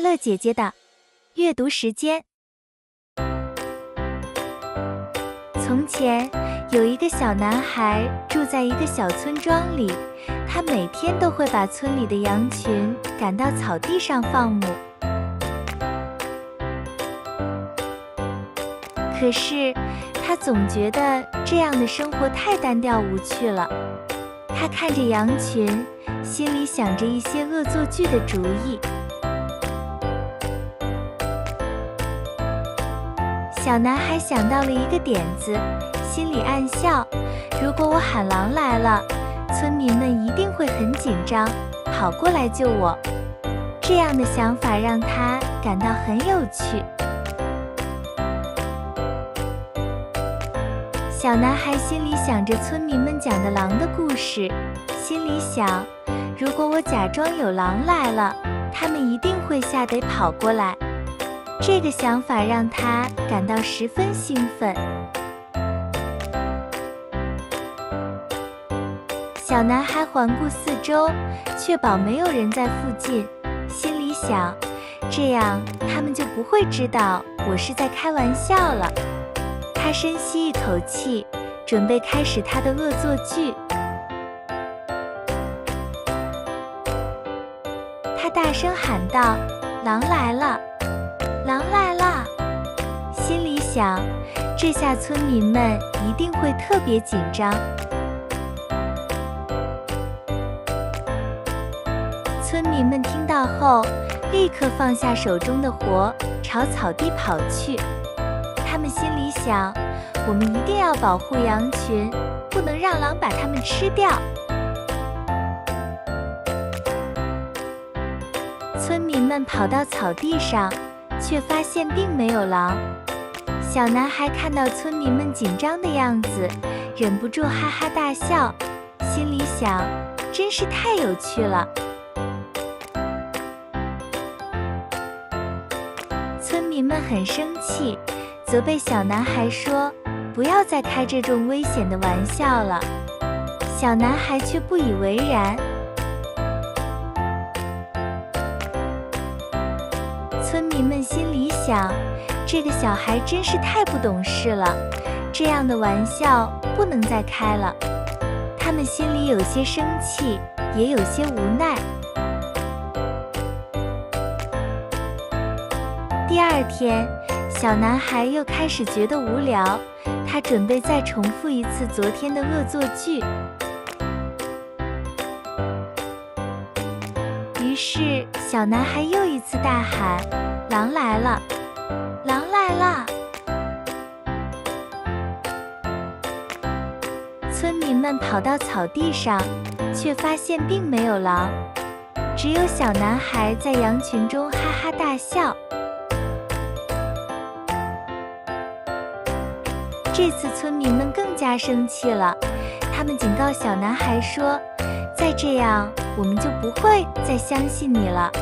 乐姐姐的阅读时间。从前有一个小男孩住在一个小村庄里，他每天都会把村里的羊群赶到草地上放牧。可是他总觉得这样的生活太单调无趣了。他看着羊群，心里想着一些恶作剧的主意。小男孩想到了一个点子，心里暗笑：如果我喊狼来了，村民们一定会很紧张，跑过来救我。这样的想法让他感到很有趣。小男孩心里想着村民们讲的狼的故事，心里想，如果我假装有狼来了，他们一定会吓得跑过来。这个想法让他感到十分兴奋。小男孩环顾四周，确保没有人在附近，心里想，这样他们就不会知道我是在开玩笑了。他深吸一口气，准备开始他的恶作剧。他大声喊道：狼来了！狼来了！心里想，这下村民们一定会特别紧张。村民们听到后，立刻放下手中的活，朝草地跑去。他们心里想，我们一定要保护羊群，不能让狼把它们吃掉。村民们跑到草地上，却发现并没有狼。小男孩看到村民们紧张的样子，忍不住哈哈大笑，心里想，真是太有趣了。村民们很生气，责备小男孩说，不要再开这种危险的玩笑了。小男孩却不以为然。村民们心里想，这个小孩真是太不懂事了，这样的玩笑不能再开了。他们心里有些生气，也有些无奈。第二天，小男孩又开始觉得无聊，他准备再重复一次昨天的恶作剧。于是，小男孩又一次大喊：狼来了！狼来了！村民们跑到草地上，却发现并没有狼，只有小男孩在羊群中哈哈大笑。这次村民们更加生气了，他们警告小男孩说，再这样我们就不会再相信你了。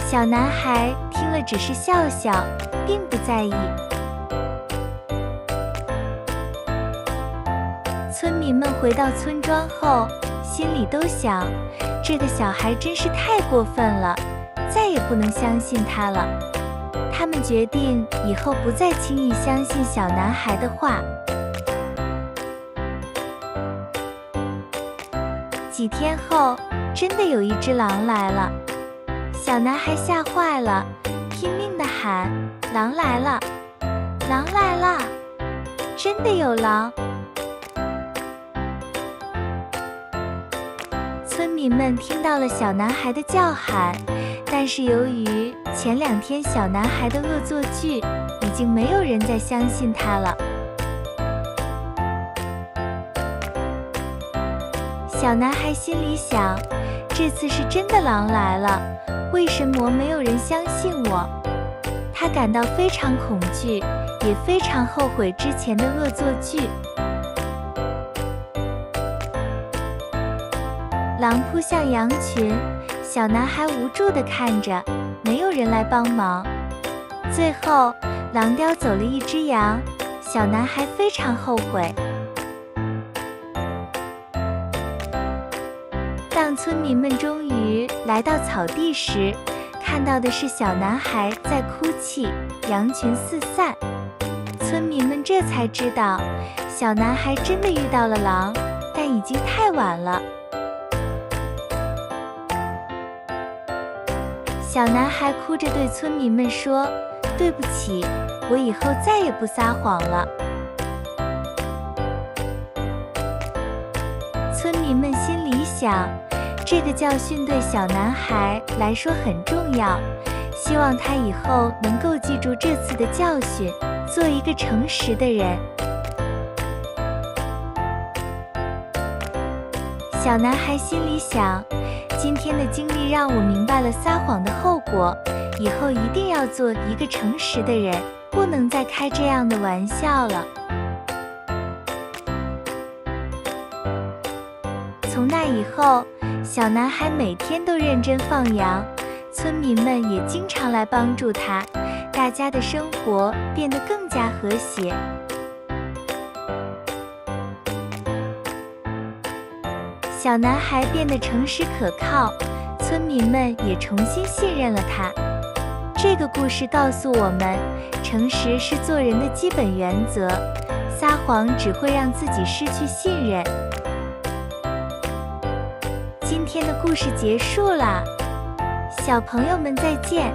小男孩听了只是笑笑，并不在意。村民们回到村庄后，心里都想，这个小孩真是太过分了，再也不能相信他了。他们决定以后不再轻易相信小男孩的话。几天后，真的有一只狼来了。小男孩吓坏了，拼命地喊：狼来了！狼来了！真的有狼！村民们听到了小男孩的叫喊，但是由于前2天小男孩的恶作剧，已经没有人再相信他了。小男孩心里想，这次是真的狼来了，为什么没有人相信我？他感到非常恐惧，也非常后悔之前的恶作剧。狼扑向羊群，小男孩无助地看着，没有人来帮忙。最后，狼叼走了一只羊，小男孩非常后悔。当村民们终于来到草地时，看到的是小男孩在哭泣，羊群四散。村民们这才知道，小男孩真的遇到了狼，但已经太晚了。小男孩哭着对村民们说：“对不起，我以后再也不撒谎了。”村民们心里想，这个教训对小男孩来说很重要，希望他以后能够记住这次的教训，做一个诚实的人。小男孩心里想，今天的经历让我明白了撒谎的后果，以后一定要做一个诚实的人，不能再开这样的玩笑了。从那以后，小男孩每天都认真放羊，村民们也经常来帮助他，大家的生活变得更加和谐。小男孩变得诚实可靠，村民们也重新信任了他。这个故事告诉我们，诚实是做人的基本原则，撒谎只会让自己失去信任。今天的故事结束了，小朋友们再见。